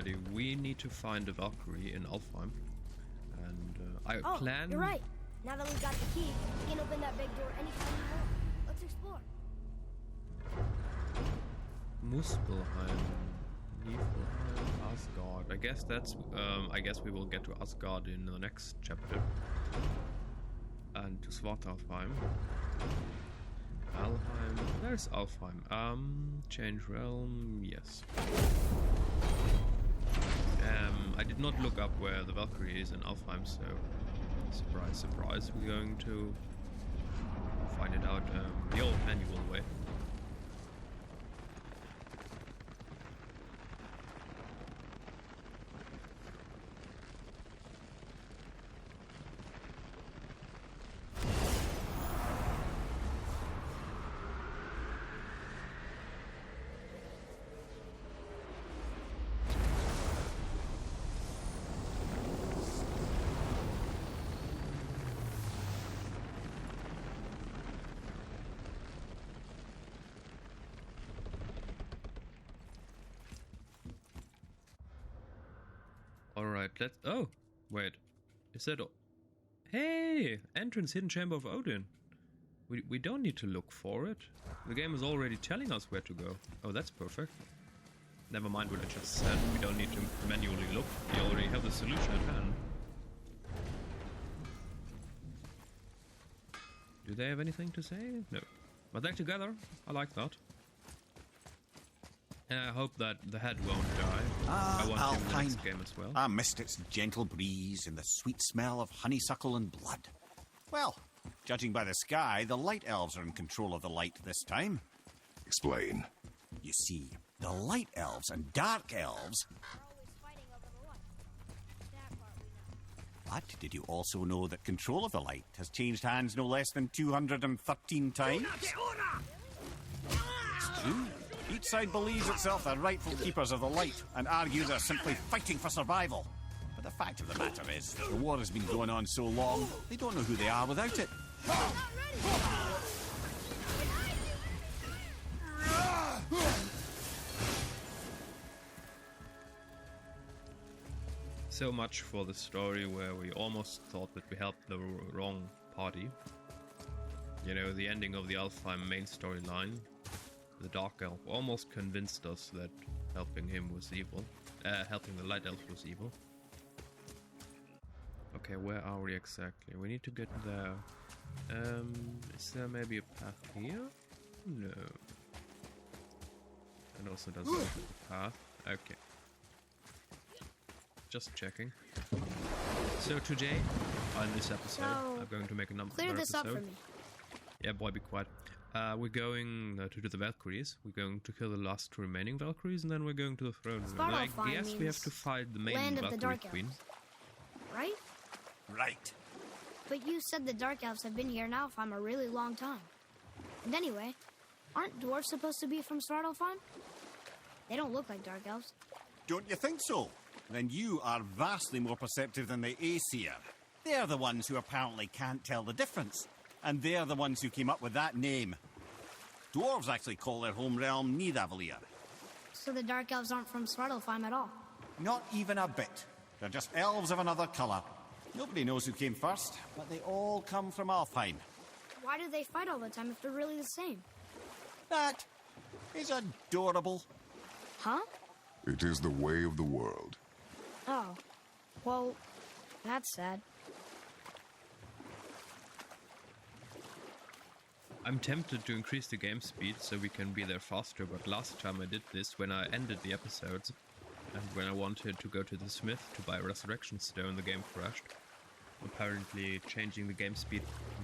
Alrighty, we need to find a Valkyrie in Alfheim. And I plan... You're right. Now that we've got the key, we can open that big door anytime we want. Let's explore. Muspelheim, Niflheim, Asgard. I guess that's... I guess we will get to Asgard in the next chapter. And to Svartalfheim. Alfheim. There's Alfheim. Change realm. Yes. I did not look up where the Valkyrie is in Alfheim, so surprise, surprise. We're going to find it out the old manual way. Alright, let's... Oh! Wait. Is that... Hey! Entrance Hidden Chamber of Odin. We don't need to look for it. The game is already telling us where to go. Oh, that's perfect. Never mind what I just said. We don't need to manually look. We already have the solution at hand. Do they have anything to say? No. But they're together. I like that. I hope that the head won't die. I want him in the next game as well. I missed its gentle breeze and the sweet smell of honeysuckle and blood. Well, judging by the sky, the light elves are in control of the light this time. Explain. You see, the light elves and dark elves... Are always fighting over the light. That part we know. But did you also know that control of the light has changed hands no less than 213 times? It's true. Each side believes itself the rightful keepers of the light and argues they're simply fighting for survival. But the fact of the matter is, the war has been going on so long, they don't know who they are without it. So much for the story where we almost thought that we helped the wrong party. You know, the ending of the Alfheim main storyline. The Dark Elf almost convinced us that helping him was evil. Helping the Light Elf was evil. Okay, where are we exactly? We need to get there. Is there maybe a path here? No. And also doesn't look at the path. Okay. Just checking. So today, on this episode, I'm going to make a number Clear this up for me. Yeah, boy, be quiet. We're going to do the Valkyries. We're going to kill the last remaining Valkyries, and then we're going to the throne room. And I guess we have to fight the main Valkyrie queen. Right? Right. But you said the Dark Elves have been here in Alfheim a really long time. And anyway, aren't dwarves supposed to be from Svartalfheim? They don't look like Dark Elves. Don't you think so? Then you are vastly more perceptive than the Aesir. They're the ones who apparently can't tell the difference. And they're the ones who came up with that name. Dwarves actually call their home realm Nidavellir. So the Dark Elves aren't from Svartalfheim at all? Not even a bit. They're just elves of another colour. Nobody knows who came first, but they all come from Alfheim. Why do they fight all the time if they're really the same? That is adorable. Huh? It is the way of the world. Oh. Well, that's sad. I'm tempted to increase the game speed so we can be there faster, but last time I did this, when I ended the episodes, and when I wanted to go to the smith to buy a resurrection stone, the game crashed. Apparently changing the game speed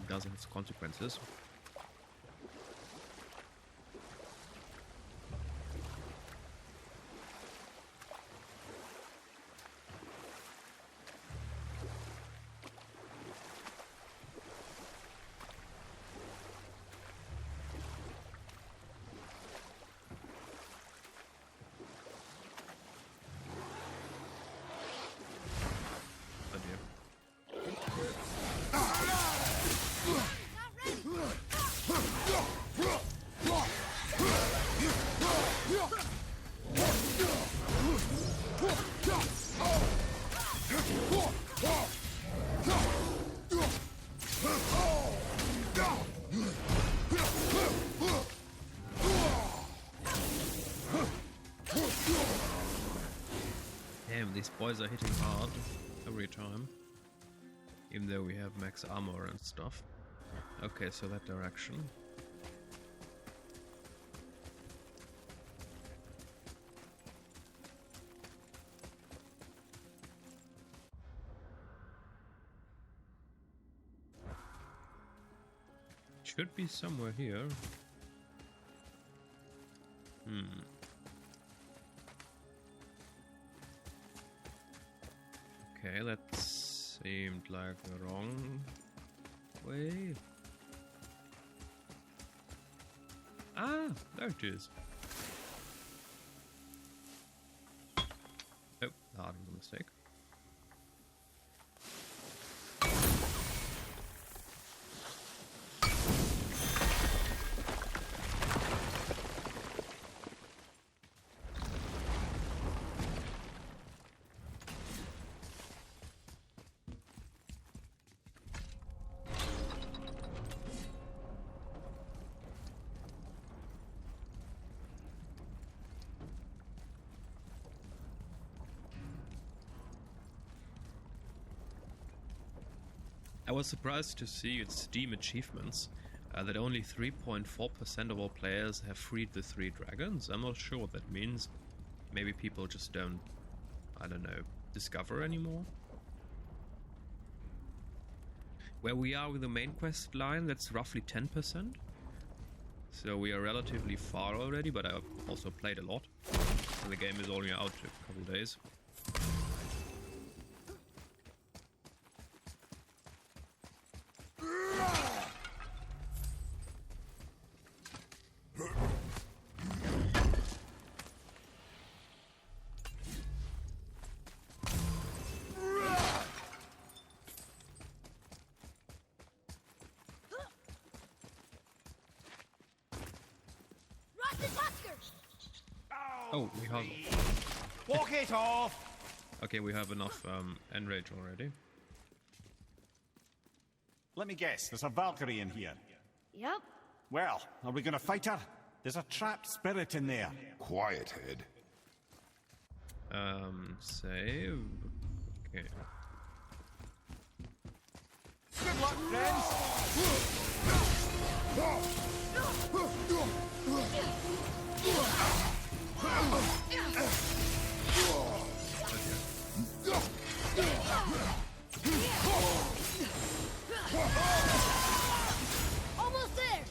doesn't have consequences. Oh dear. These boys are hitting hard every time. Even though we have max armor and stuff. Okay, so that direction. Should be somewhere here. Okay, that seemed like the wrong way. Ah, there it is. Oh, that was a mistake. I was surprised to see its Steam achievements that only 3.4% of all players have freed the 3 dragons. I'm not sure what that means. Maybe people just don't, I don't know, discover anymore. Where we are with the main quest line, that's roughly 10%. So we are relatively far already, but I've also played a lot. And the game is only out a couple days. Oh, we have... Walk it off! Okay, we have enough enrage already. Let me guess, there's a Valkyrie in here. Yep. Well, are we gonna fight her? There's a trapped spirit in there. Quiet, head. Save. Okay. Good luck, Almost there.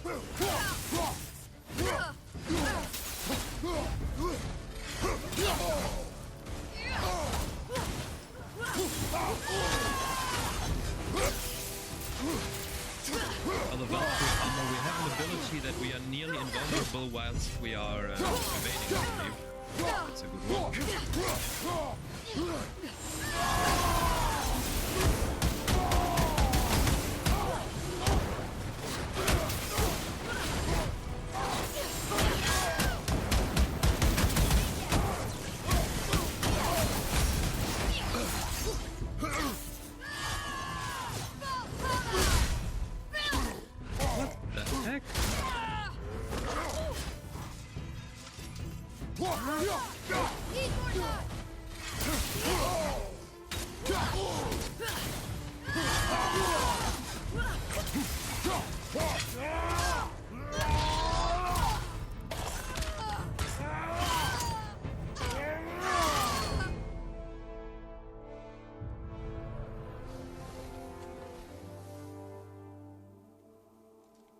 On the Valkyrie armor, we have an ability that we are nearly invulnerable whilst we are evading, I believe. That's a good one.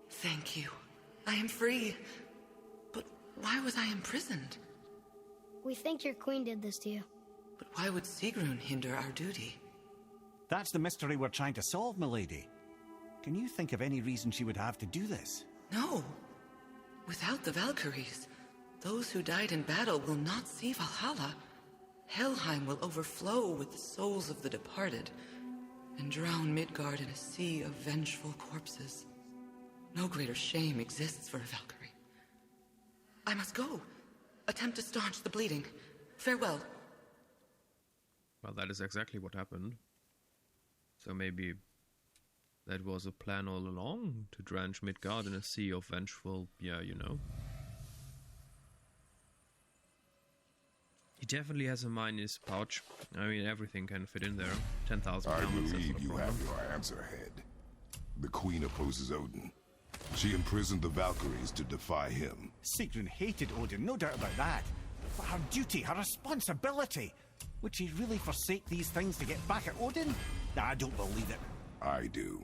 Thank you. I am free. But why was I imprisoned? We think your queen did this to you. But why would Sigrun hinder our duty? That's the mystery we're trying to solve, milady. Can you think of any reason she would have to do this? No. Without the Valkyries, those who died in battle will not see Valhalla. Helheim will overflow with the souls of the departed, and drown Midgard in a sea of vengeful corpses. No greater shame exists for a Valkyrie. I must go. Attempt to staunch the bleeding. Farewell. Well, that is exactly what happened. So maybe that was a plan all along, to drench Midgard in a sea of vengeful, yeah, you know. definitely has a mine in his pouch. I mean, everything can fit in there. 10,000 I helmets, that's believe not a you problem. have your answer, Head. The Queen opposes Odin. She imprisoned the Valkyries to defy him. Sigrun hated Odin, no doubt about that. But her duty, her responsibility. Would she really forsake these things to get back at Odin? I don't believe it. I do.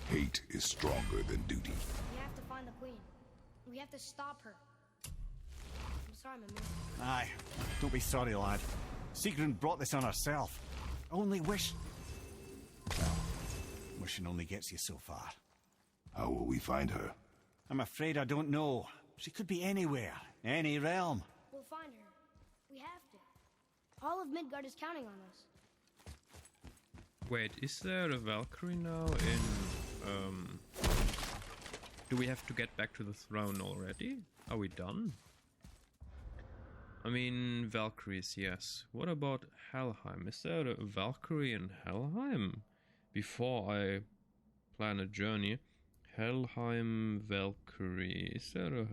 Hate is stronger than duty. We have to find the queen. We have to stop her. I'm sorry, Mimir. Aye, don't be sorry, lad. Sigrun brought this on herself. Only wish... Well, wishing only gets you so far. How will we find her? I'm afraid I don't know. She could be anywhere, any realm. We'll find her. We have to. All of Midgard is counting on us. Wait, is there a Valkyrie now in... Do we have to get back to the throne already? Are we done? I mean, Valkyries, yes. What about Helheim? Is there a Valkyrie in Helheim? Before I plan a journey. Helheim Valkyrie. Is there a...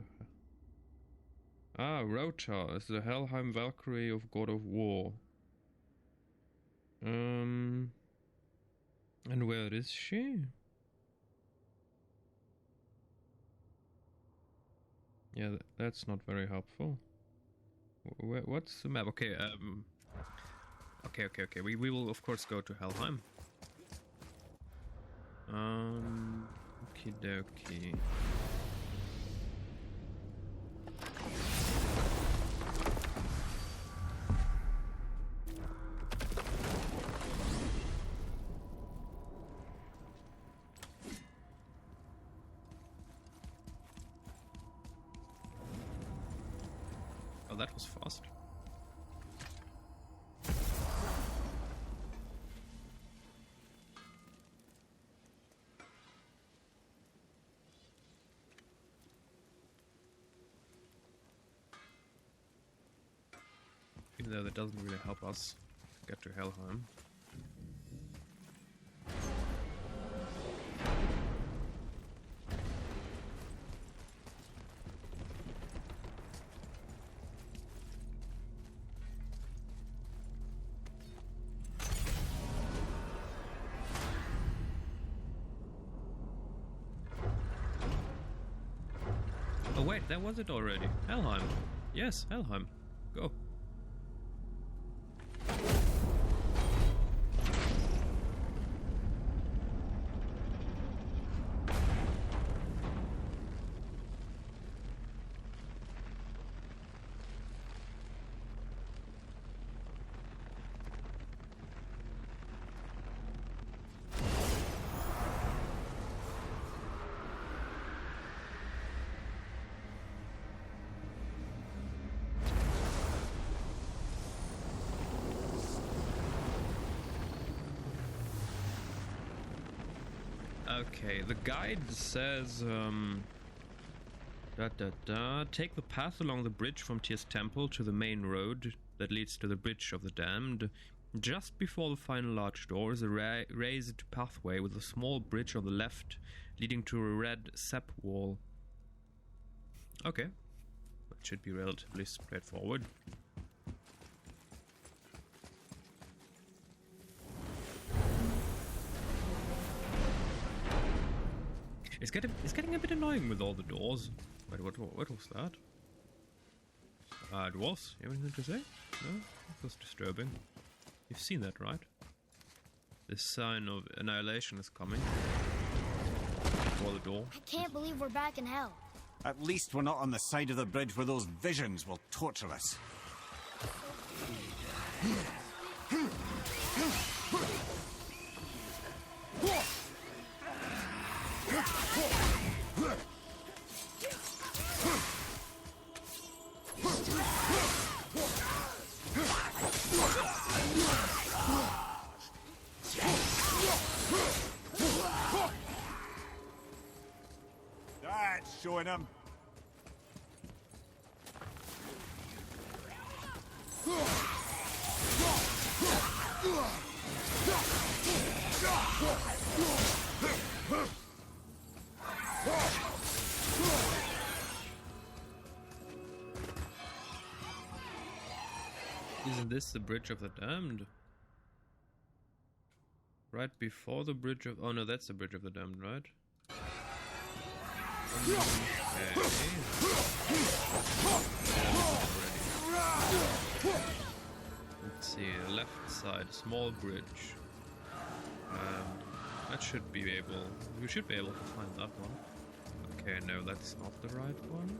Ah, Rota is the Helheim Valkyrie of God of War. And where is she? Yeah, that's not very helpful. What's the map? Okay, okay. We will of course go to Helheim. Okie dokie. Oh, that was fast. Even though that doesn't really help us get to Helheim. Oh wait, that was it already. Helheim. Yes, Helheim. Go. Okay, the guide says, take the path along the bridge from Tyr's temple to the main road that leads to the bridge of the damned. Just before the final large door is a raised pathway with a small bridge on the left leading to a red sap wall. Okay, that should be relatively straightforward. It's getting a bit annoying with all the doors. Wait, what was that? Dwarves, you have anything to say? No? That was disturbing. You've seen that, right? The sign of annihilation is coming. Before the door. I can't believe we're back in hell. At least we're not on the side of the bridge where those visions will torture us. That's showing him. this the Bridge of the Damned? Right before the Bridge of... Oh no, that's the Bridge of the Damned, right? Okay. Let's see, left side, small bridge. That should be able... We should be able to find that one. Okay, no, that's not the right one.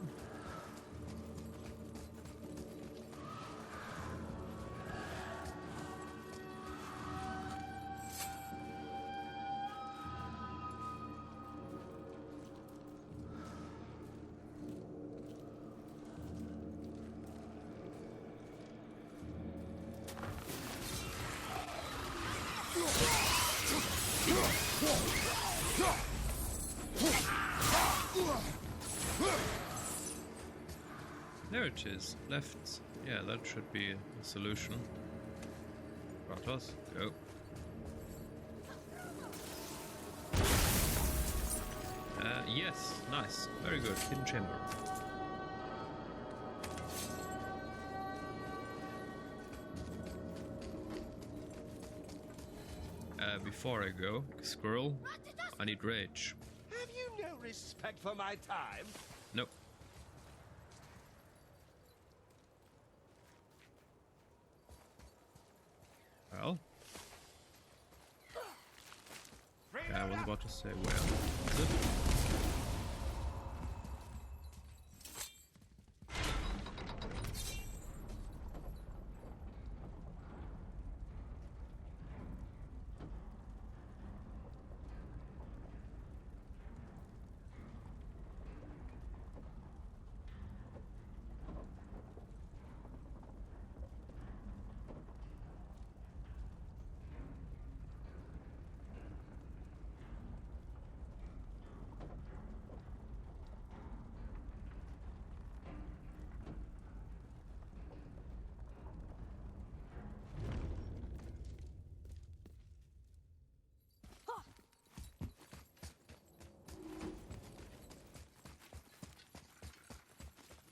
There it is, left. Yeah, that should be a solution. Kratos, go. Yes, nice, very good. Hidden chamber. Before I go, squirrel, I need rage. Have you no respect for my time? Nope. Well, yeah, I was about to say where is it?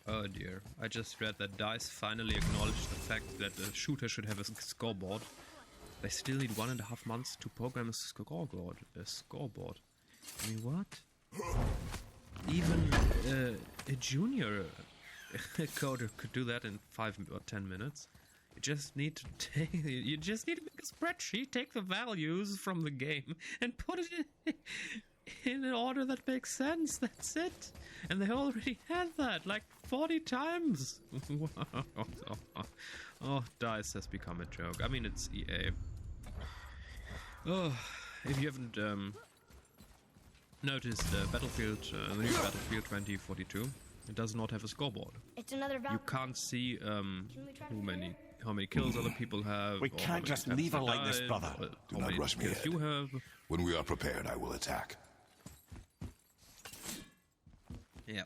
Oh dear, I just read that DICE finally acknowledged the fact that a shooter should have a scoreboard. They still need 1.5 months to program a scoreboard. I mean, what? Even a junior coder could do that in 5 or 10 minutes. You just need to you just need to make a spreadsheet, take the values from the game, and put it in an order that makes sense. That's it. And they already had that like 40 times. Oh, DICE has become a joke. I mean, it's EA. Oh, if you haven't noticed, Battlefield, the new Battlefield 2042, it does not have a scoreboard. It's another You can't see how many kills other people have. We can't just leave her like this, brother. Do not rush me ahead. You have. When we are prepared, I will attack. Yeah.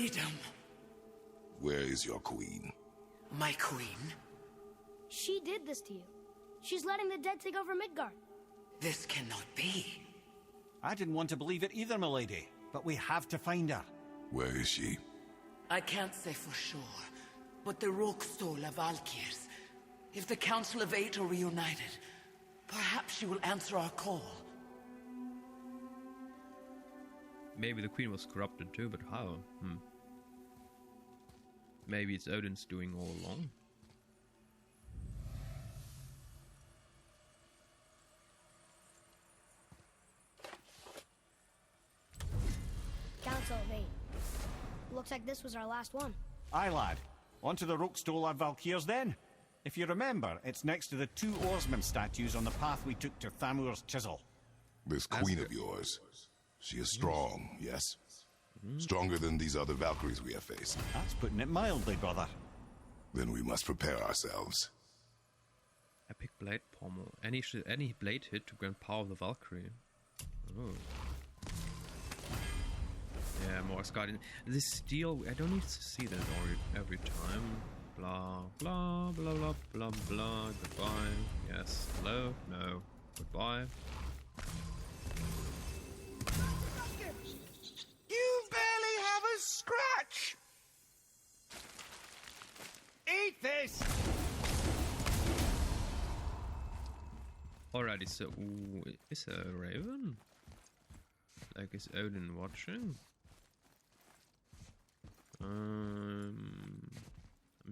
freedom. Where is your queen? My queen? She did this to you. She's letting the dead take over Midgard. This cannot be. I didn't want to believe it either, milady, but we have to find her. Where is she? I can't say for sure, but the Rokstol of Valkyrs. If the Council of Eight are reunited, perhaps she will answer our call. Maybe the queen was corrupted too, but how? Maybe it's Odin's doing all along. Council of Eight. Looks like this was our last one. Aye, lad. On to the Rokstol Valkyrs then. If you remember, it's next to the two oarsman statues on the path we took to Thamur's chisel. This queen of yours. She is strong, yes? Stronger than these other Valkyries we have faced. That's putting it mildly, brother. Then we must prepare ourselves. Epic blade pommel. Any blade hit to grant power of the Valkyrie. Oh. Yeah, more Guardian. This steel, I don't need to see that every time. Blah, blah, blah, blah, blah, blah. Goodbye. Yes. Hello? No. Goodbye. You barely have a scratch! Eat this! Alrighty, so ooh, is a raven? Like, is Odin watching? I'm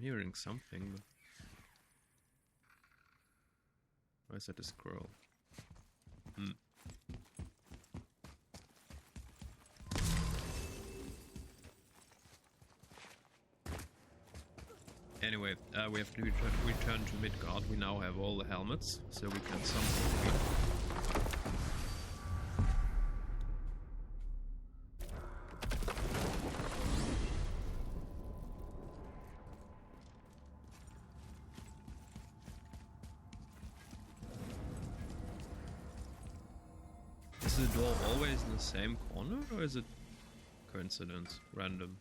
hearing something, but why is that a scroll? Anyway, we have to return to Midgard. We now have all the helmets, so we can summon. Is the door always in the same corner, or is it coincidence, random?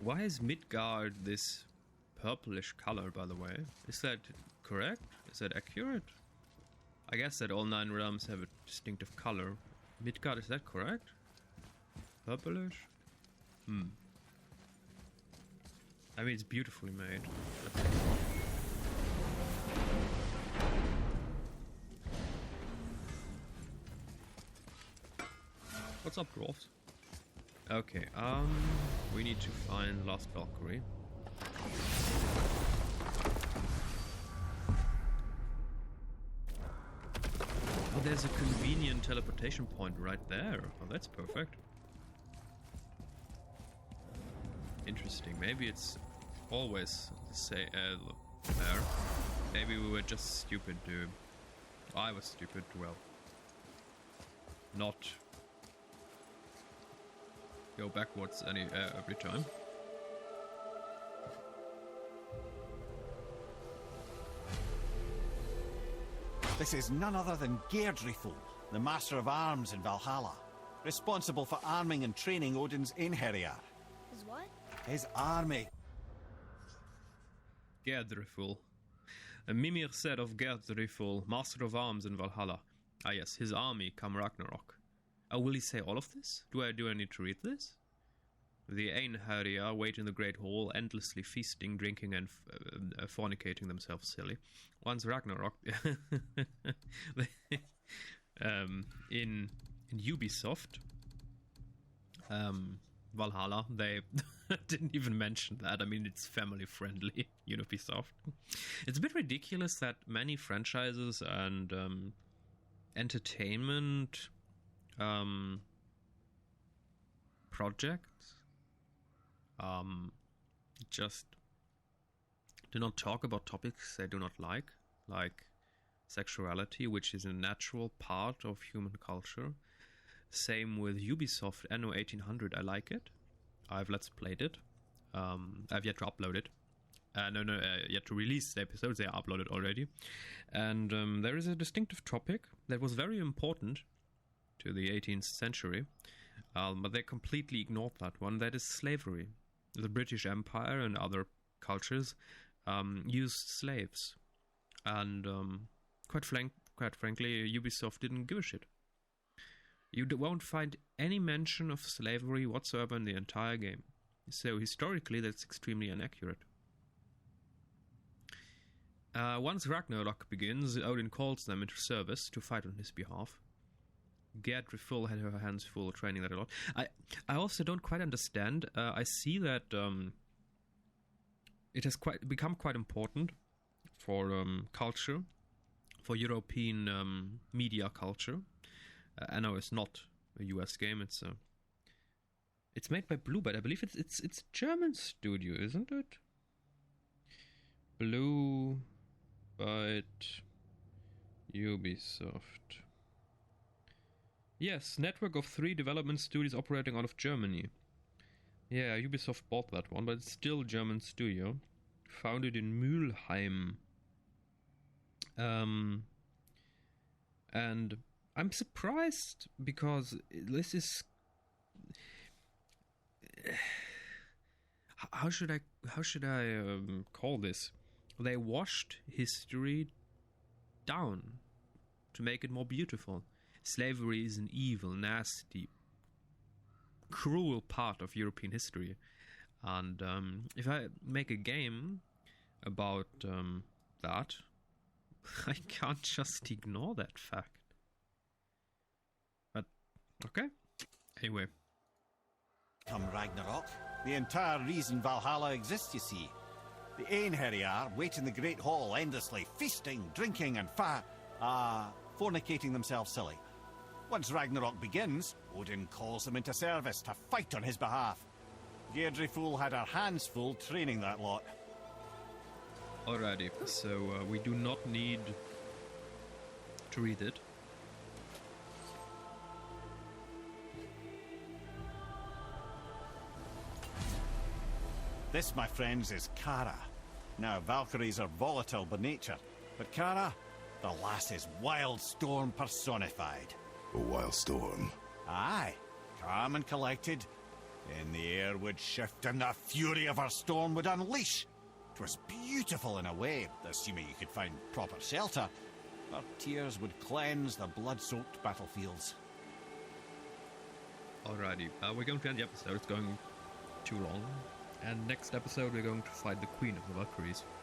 Why is Midgard this purplish color, by the way? Is that correct? Is that accurate? I guess that all 9 realms have a distinctive color. Midgard, is that correct? Purplish? I mean, it's beautifully made. What's up, dwarves? Okay, we need to find Last Valkyrie. Oh, there's a convenient teleportation point right there. Oh, that's perfect. Interesting. Maybe it's always there. Maybe we were just stupid, dude. I was stupid, well. Not go backwards every time. This is none other than Geirdrithul, the Master of Arms in Valhalla, responsible for arming and training Odin's Einherjar. Is what? His army. Geirdrithul. A Mimir said of Geirdrithul, Master of Arms in Valhalla. Ah yes, his army come Ragnarok. Oh, will he say all of this? Do I need to read this? The Einherjar wait in the Great Hall, endlessly feasting, drinking, and fornicating themselves silly. Once Ragnarok, in Ubisoft, Valhalla, they didn't even mention that. I mean, it's family friendly, Ubisoft. It's a bit ridiculous that many franchises and entertainment projects just do not talk about topics they do not like sexuality, which is a natural part of human culture. Same with Ubisoft Anno 1800. I like it. I've let's played it. I've yet to upload it. Yet to release the episodes. They are uploaded already. And there is a distinctive topic that was very important to the 18th century, but they completely ignored that one. That is slavery. The British Empire and other cultures used slaves. And quite frankly, Ubisoft didn't give a shit. You won't find any mention of slavery whatsoever in the entire game. So historically, that's extremely inaccurate. Once Ragnarok begins, Odin calls them into service to fight on his behalf. Gerdriful had her hands full training that a lot. I also don't quite understand. I see that it has become quite important for culture, for European media culture. I know it's not a US game. It's made by Bluebird. I believe it's a German studio, isn't it? Bluebird Ubisoft. Yes, network of 3 development studios operating out of Germany. Yeah, Ubisoft bought that one, but it's still a German studio. Founded in Mülheim. And I'm surprised because this is... How should I call this? They washed history down to make it more beautiful. Slavery is an evil, nasty, cruel part of European history. And if I make a game about that, I can't just ignore that fact. But, okay. Anyway. Come Ragnarok, the entire reason Valhalla exists, you see. The Einherjar wait in the Great Hall endlessly, feasting, drinking, and fornicating themselves silly. Once Ragnarok begins, Odin calls them into service to fight on his behalf. Gerdriful had her hands full training that lot. Alrighty, so we do not need to read it. This, my friends, is Kara. Now, Valkyries are volatile by nature, but Kara, the lass is wild storm personified. A wild storm. Aye, calm and collected. Then the air would shift and the fury of her storm would unleash. 'Twas beautiful in a way, assuming you could find proper shelter. Her tears would cleanse the blood-soaked battlefields. Alrighty, we're going to end the episode. It's going too long. And next episode we're going to fight the Queen of the Valkyries.